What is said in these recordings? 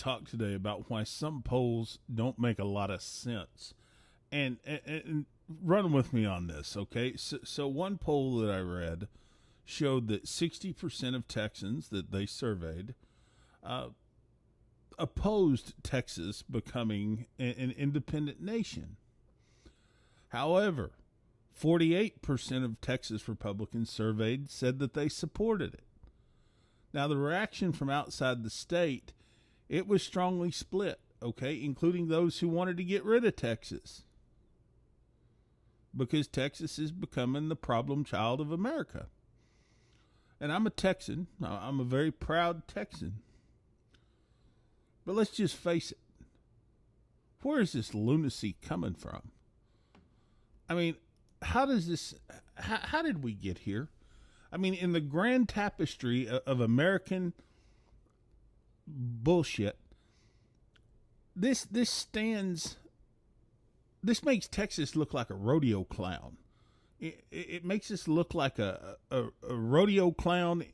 talk today about why some polls don't make a lot of sense. And run with me on this, okay? So one poll that I read showed that 60% of Texans that they surveyed opposed Texas becoming an independent nation. However, 48% of Texas Republicans surveyed said that they supported it. Now, the reaction from outside the state, it was strongly split, okay, including those who wanted to get rid of Texas, because Texas is becoming the problem child of America. And I'm a Texan. I'm a very proud Texan. But let's just face it. Where is this lunacy coming from? I mean, how did we get here? I mean, in the grand tapestry of American bullshit, this makes Texas look like a rodeo clown. It makes us look like a rodeo clown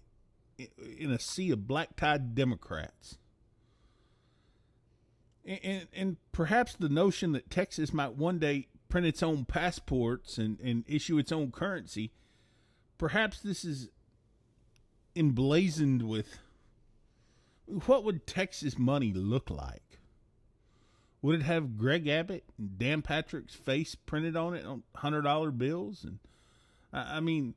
in a sea of black-tied Democrats. And perhaps the notion that Texas might one day print its own passports and issue its own currency, perhaps this is emblazoned with, what would Texas money look like? Would it have Greg Abbott and Dan Patrick's face printed on it on $100 bills? And I mean,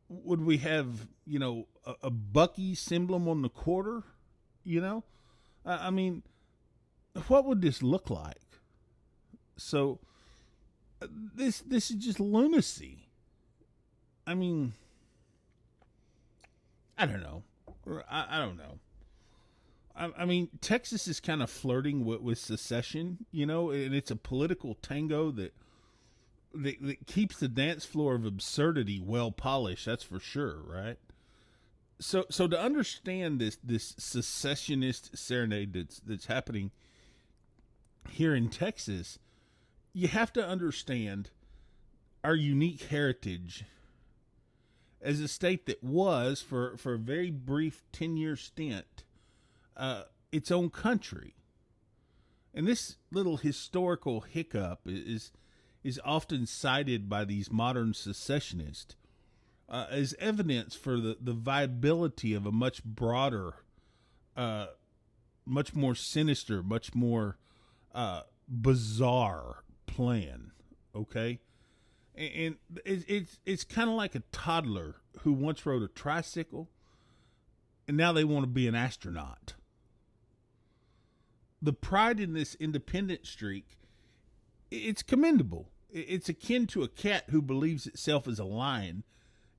would we have, a Buc-ee's emblem on the quarter? I mean, what would this look like? So this is just lunacy. I mean, I don't know. I don't know. I mean, Texas is kind of flirting with secession, and it's a political tango that keeps the dance floor of absurdity well polished. That's for sure, right? So to understand this secessionist serenade that's happening here in Texas, you have to understand our unique heritage as a state that was, for a very brief 10-year stint, its own country. And this little historical hiccup is often cited by these modern secessionists as evidence for the viability of a much broader, much more sinister, much more bizarre plan, okay? And it's kind of like a toddler who once rode a tricycle, and now they want to be an astronaut. The pride in this independent streak, it's commendable. It's akin to a cat who believes itself as a lion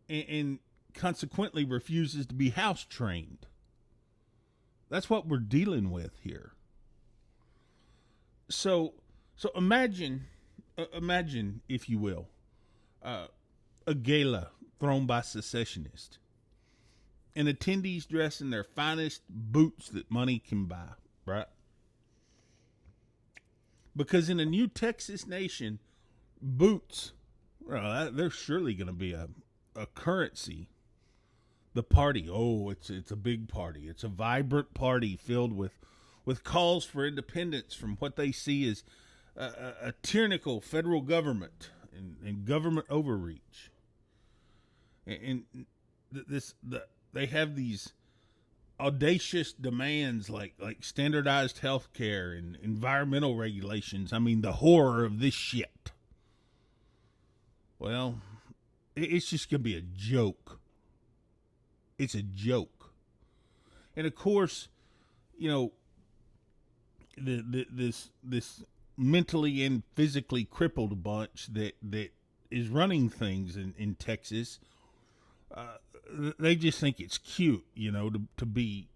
and consequently refuses to be house trained. That's what we're dealing with here. So imagine, if you will, a gala thrown by secessionists, and attendees dressed in their finest boots that money can buy, right? Because in a new Texas nation, boots, well, there's surely going to be a currency. The party, it's a big party. It's a vibrant party filled with calls for independence from what they see as a tyrannical federal government and government overreach. And they have these audacious demands like standardized health care and environmental regulations. I mean, the horror of this shit. Well, it's just going to be a joke. It's a joke. And of course, this mentally and physically crippled bunch that is running things in Texas, they just think it's cute, to be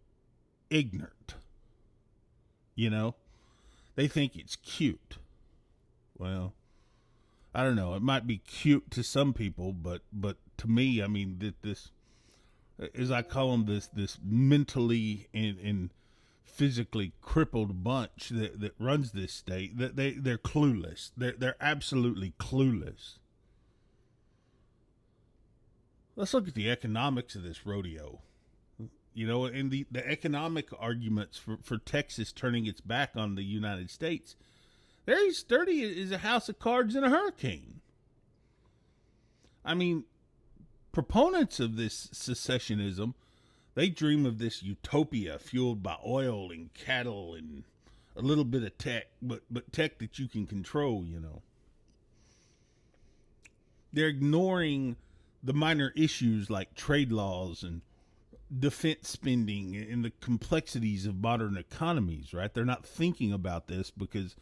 ignorant. They think it's cute. Well, I don't know. It might be cute to some people, but to me, I mean, this, as I call them, this mentally and physically crippled bunch that runs this state, that they're clueless. They're absolutely clueless. Let's look at the economics of this rodeo. and the economic arguments for Texas turning its back on the United States. Very sturdy as a house of cards in a hurricane. I mean, proponents of this secessionism, they dream of this utopia fueled by oil and cattle and a little bit of tech, but tech that you can control, They're ignoring the minor issues like trade laws and defense spending and the complexities of modern economies, right? They're not thinking about this because,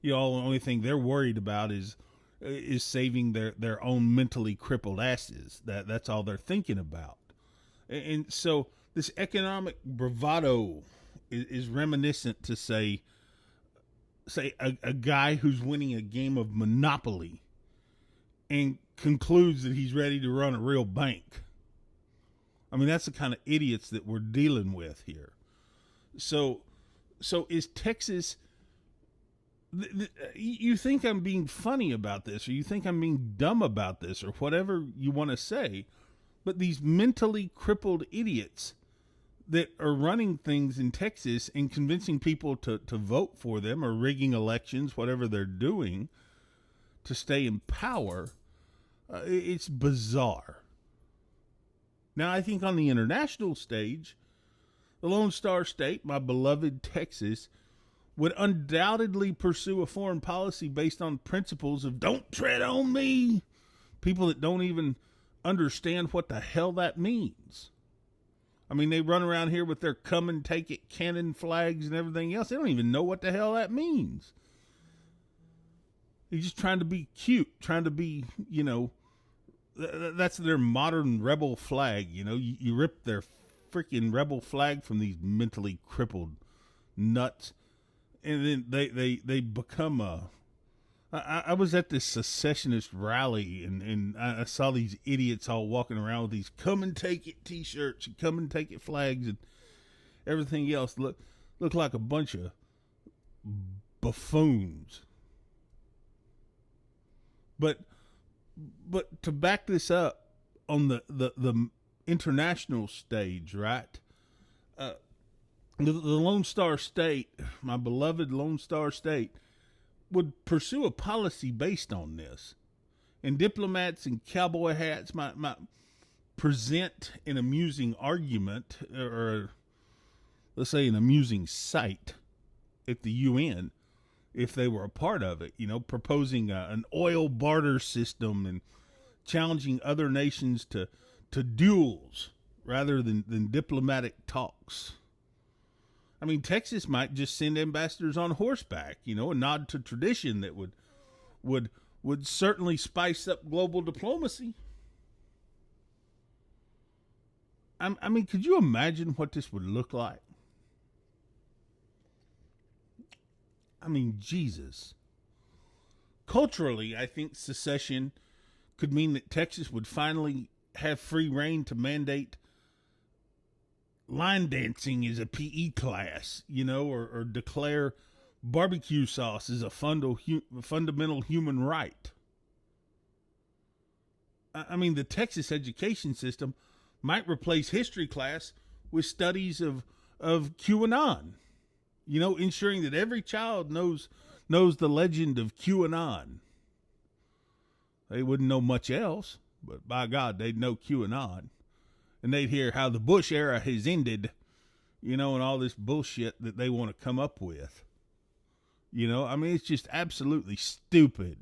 the only thing they're worried about is saving their own mentally crippled asses. That's all they're thinking about. And so this economic bravado is reminiscent to say a guy who's winning a game of Monopoly and concludes that he's ready to run a real bank. I mean, that's the kind of idiots that we're dealing with here. So is Texas... You think I'm being funny about this, or you think I'm being dumb about this, or whatever you want to say, but these mentally crippled idiots that are running things in Texas and convincing people to vote for them or rigging elections, whatever they're doing, to stay in power, it's bizarre. Now, I think on the international stage, the Lone Star State, my beloved Texas, would undoubtedly pursue a foreign policy based on principles of don't tread on me. People that don't even understand what the hell that means. I mean, they run around here with their come and take it cannon flags and everything else. They don't even know what the hell that means. They're just trying to be cute, trying to be, that's their modern rebel flag. You rip their freaking rebel flag from these mentally crippled nuts. And then they become I was at this secessionist rally, and I saw these idiots all walking around with these come and take it t-shirts and come and take it flags and everything else. Look like a bunch of buffoons. But to back this up on the international stage, right? The Lone Star State, my beloved Lone Star State, would pursue a policy based on this. And diplomats in cowboy hats might present an amusing argument, or let's say an amusing sight at the UN if they were a part of it, proposing an oil barter system and challenging other nations to duels rather than diplomatic talks. I mean, Texas might just send ambassadors on horseback, a nod to tradition that would certainly spice up global diplomacy. I mean, could you imagine what this would look like? I mean, Jesus. Culturally, I think secession could mean that Texas would finally have free reign to mandate line dancing as a PE class, or declare barbecue sauce as a fundamental human right. I mean, the Texas education system might replace history class with studies of QAnon, ensuring that every child knows the legend of QAnon. They wouldn't know much else, but by God, they'd know QAnon. And they'd hear how the Bush era has ended, and all this bullshit that they want to come up with. I mean, it's just absolutely stupid.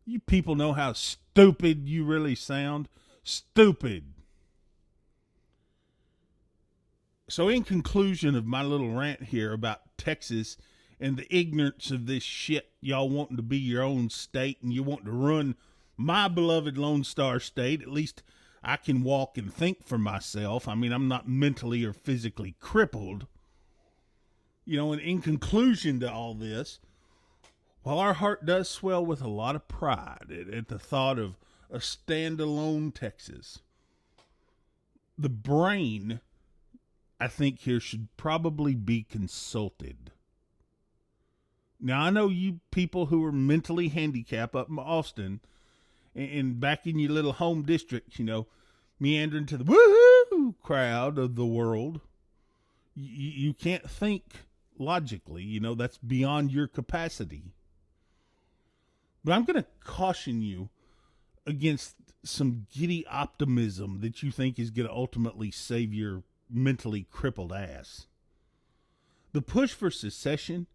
You people know how stupid you really sound. Stupid. So in conclusion of my little rant here about Texas and the ignorance of this shit, y'all wanting to be your own state and you want to run my beloved Lone Star State, at least I can walk and think for myself. I mean, I'm not mentally or physically crippled. And in conclusion to all this, while our heart does swell with a lot of pride at the thought of a standalone Texas, the brain, I think here, should probably be consulted. Now, I know you people who are mentally handicapped up in Austin and back in your little home district, meandering to the woohoo, woo crowd of the world, you can't think logically. You know, that's beyond your capacity. But I'm going to caution you against some giddy optimism that you think is going to ultimately save your mentally crippled ass. The push for secession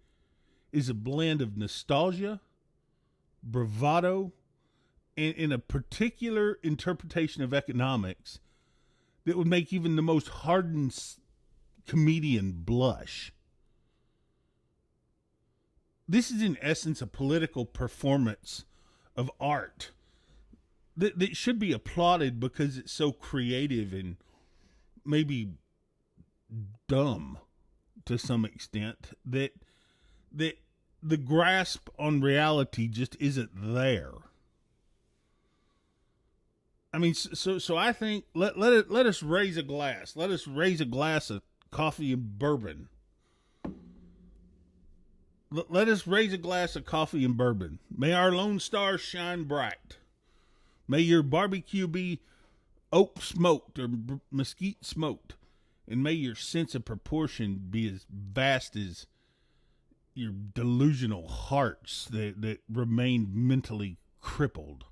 is a blend of nostalgia, bravado, and a particular interpretation of economics that would make even the most hardened comedian blush. This is in essence a political performance of art that should be applauded because it's so creative and maybe dumb to some extent that the grasp on reality just isn't there. I mean, so I think let us raise a glass. Let us raise a glass of coffee and bourbon. Let us raise a glass of coffee and bourbon. May our Lone Stars shine bright. May your barbecue be oak smoked or mesquite smoked. And may your sense of proportion be as vast as your delusional hearts that remain mentally crippled.